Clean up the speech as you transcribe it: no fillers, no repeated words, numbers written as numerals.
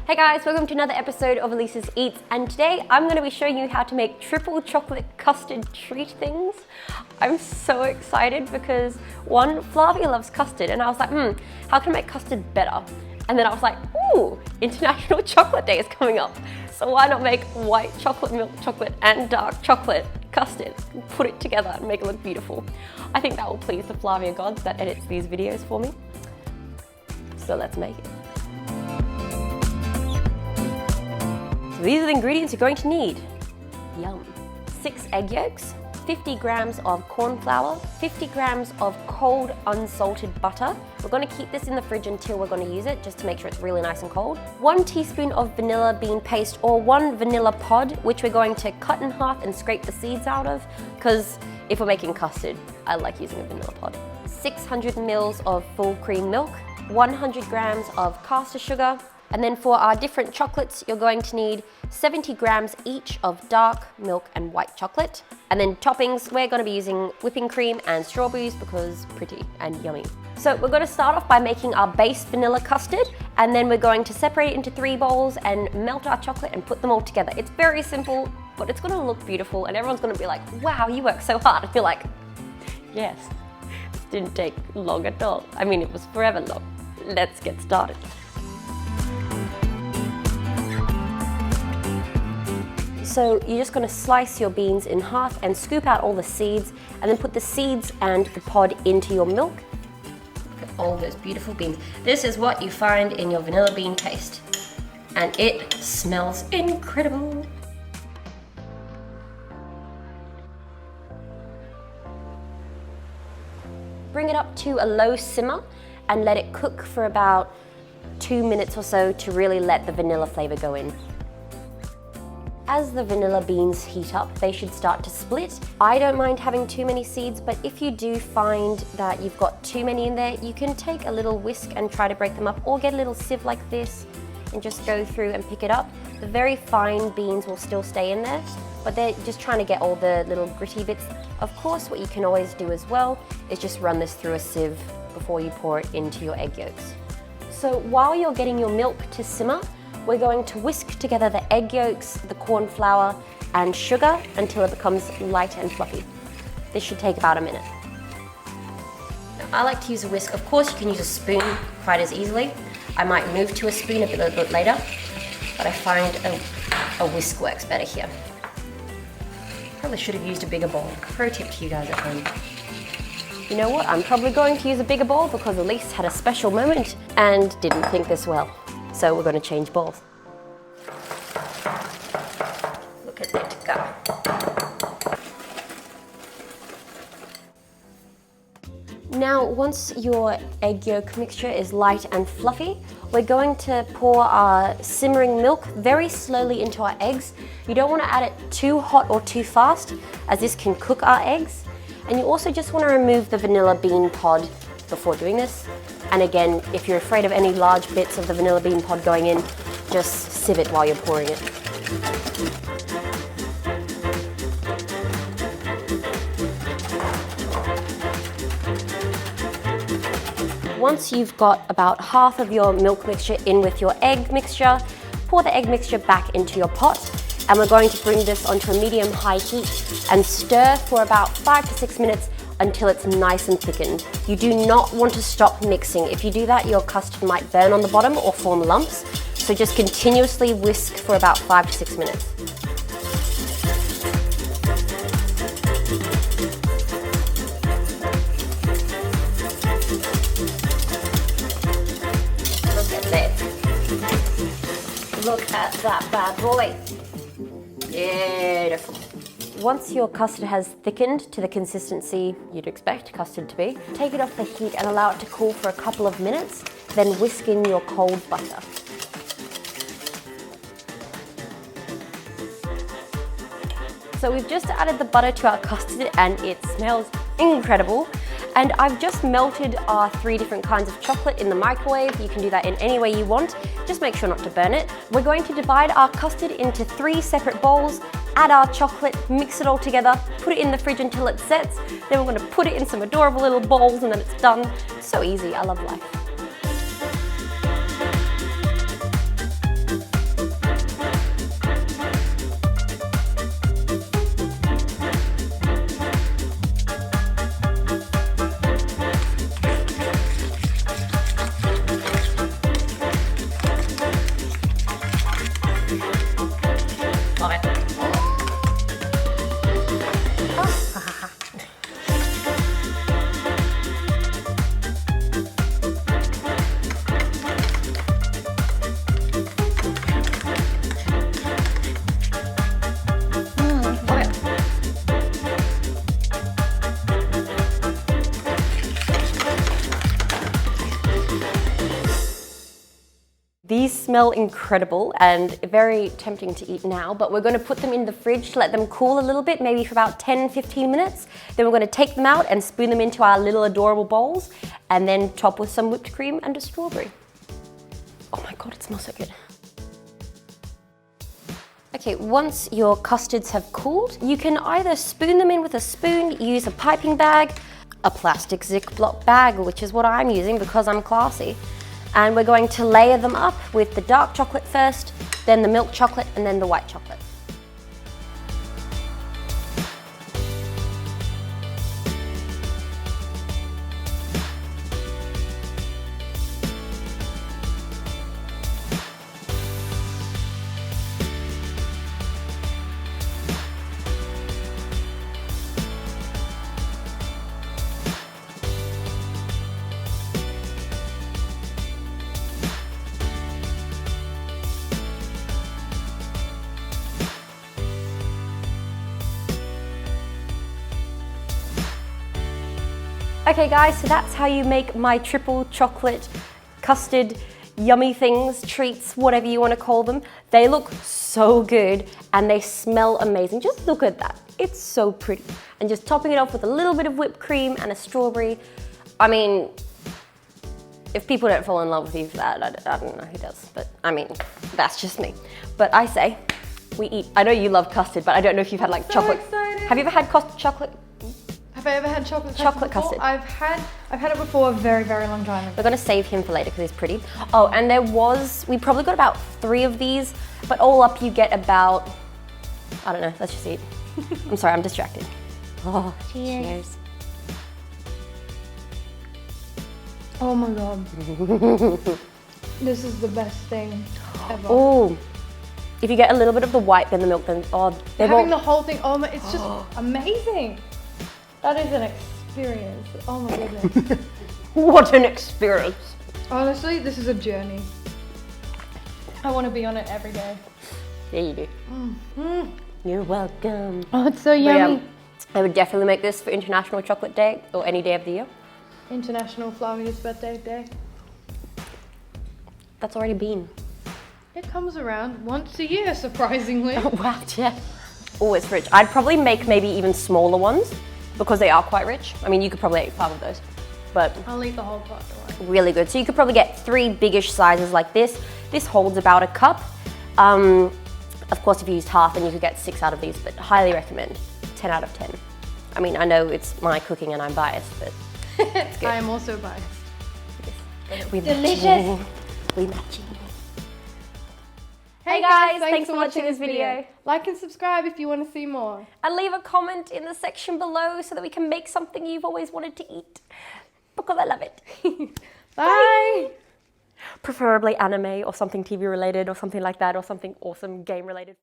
Hey guys, welcome to another episode of Elise's Eats, and today I'm going to be showing you how to make triple chocolate custard treat things. I'm so excited because one, Flavia loves custard, and I was like, how can I make custard better? And then I was like, ooh, International Chocolate Day is coming up. So why not make white chocolate, milk chocolate, and dark chocolate custard, put it together and make it look beautiful. I think that will please the Flavia gods that edits these videos for me. So let's make it. So these are the ingredients you're going to need. Yum. 6 egg yolks, 50 grams of corn flour, 50 grams of cold unsalted butter. We're going to keep this in the fridge until we're going to use it, just to make sure it's really nice and cold. 1 teaspoon of vanilla bean paste or 1 vanilla pod, which we're going to cut in half and scrape the seeds out of, because if we're making custard, I like using a vanilla pod. 600 mils of full cream milk, 100 grams of caster sugar, and then for our different chocolates, you're going to need 70 grams each of dark milk and white chocolate. And then toppings, we're going to be using whipping cream and strawberries because pretty and yummy. So we're going to start off by making our base vanilla custard, and then we're going to separate it into 3 bowls and melt our chocolate and put them all together. It's very simple, but it's going to look beautiful, and everyone's going to be like, wow, you work so hard. And you're like, yes, this didn't take long at all. I mean, it was forever long. Let's get started. So you're just going to slice your beans in half and scoop out all the seeds, and then put the seeds and the pod into your milk. Look at all those beautiful beans. This is what you find in your vanilla bean paste, and it smells incredible. Bring it up to a low simmer and let it cook for about 2 minutes or so to really let the vanilla flavor go in. As the vanilla beans heat up, they should start to split. I don't mind having too many seeds, but if you do find that you've got too many in there, you can take a little whisk and try to break them up, or get a little sieve like this and just go through and pick it up. The very fine beans will still stay in there, but they're just trying to get all the little gritty bits. Of course, what you can always do as well is just run this through a sieve before you pour it into your egg yolks. So while you're getting your milk to simmer, we're going to whisk together the egg yolks, the corn flour, and sugar until it becomes light and fluffy. This should take about a minute. Now, I like to use a whisk. Of course, you can use a spoon quite as easily. I might move to a spoon a little bit later, but I find a whisk works better here. Probably should have used a bigger bowl. Pro tip to you guys at home. You know what? I'm probably going to use a bigger bowl because Elise had a special moment and didn't think this well. So we're going to change bowls. Look at it go. Now, once your egg yolk mixture is light and fluffy, we're going to pour our simmering milk very slowly into our eggs. You don't want to add it too hot or too fast, as this can cook our eggs. And you also just want to remove the vanilla bean pod before doing this. And again, if you're afraid of any large bits of the vanilla bean pod going in, just sieve it while you're pouring it. Once you've got about half of your milk mixture in with your egg mixture, pour the egg mixture back into your pot, and we're going to bring this onto a medium-high heat and stir for about 5 to 6 minutes until it's nice and thickened. You do not want to stop mixing. If you do that, your custard might burn on the bottom or form lumps. So just continuously whisk for about 5 to 6 minutes. Look at this. Look at that bad boy. Beautiful. Once your custard has thickened to the consistency you'd expect custard to be, take it off the heat and allow it to cool for a couple of minutes, then whisk in your cold butter. So we've just added the butter to our custard and it smells incredible. And I've just melted our 3 different kinds of chocolate in the microwave. You can do that in any way you want. Just make sure not to burn it. We're going to divide our custard into 3 separate bowls, add our chocolate, mix it all together, put it in the fridge until it sets. Then we're going to put it in some adorable little bowls and then it's done. So easy, I love life. These smell incredible and very tempting to eat now, but we're going to put them in the fridge to let them cool a little bit, maybe for about 10-15 minutes. Then we're going to take them out and spoon them into our little adorable bowls and then top with some whipped cream and a strawberry. Oh my God, it smells so good. Okay, once your custards have cooled, you can either spoon them in with a spoon, use a piping bag, a plastic Ziploc bag, which is what I'm using because I'm classy. And we're going to layer them up with the dark chocolate first, then the milk chocolate, and then the white chocolate. Okay guys, so that's how you make my triple chocolate custard yummy things, treats, whatever you want to call them. They look so good and they smell amazing. Just look at that. It's so pretty. And just topping it off with a little bit of whipped cream and a strawberry. I mean, if people don't fall in love with you for that, I don't know who does. But I mean, that's just me. But I say, we eat. I know you love custard, but I don't know if you've had like chocolate. Excited. Have you ever had chocolate? Have I ever had chocolate custard? I've had it before a very, very long time ago. We're gonna save him for later because he's pretty. Oh, and we probably got about 3 of these, but all up you get about, I don't know, let's just eat. I'm sorry, I'm distracted. Oh, cheers. Oh my God. This is the best thing ever. Oh, if you get a little bit of the white then the milk, then having the whole thing, oh my, it's just amazing. That is an experience. Oh my goodness. What an experience. Honestly, this is a journey. I want to be on it every day. Yeah, you do. Mm. You're welcome. Oh, it's so yummy. I would definitely make this for International Chocolate Day or any day of the year. International Flavia's birthday day. That's already been. It comes around once a year, surprisingly. Wow, yeah. Always rich. I'd probably make maybe even smaller ones because they are quite rich. I mean, you could probably eat 5 of those, but I'll eat the whole pot, don't worry. Really good. So you could probably get 3 biggish sizes like this. This holds about a cup. Of course, if you used half, then you could get 6 out of these, but highly recommend. 10 out of 10. I mean, I know it's my cooking and I'm biased, but it's good. I am also biased. We're delicious. Matching. We're matching. Hey guys, thanks for watching this video. Like and subscribe if you want to see more. And leave a comment in the section below so that we can make something you've always wanted to eat. Because I love it. Bye. Preferably anime or something TV related or something like that or something awesome game related.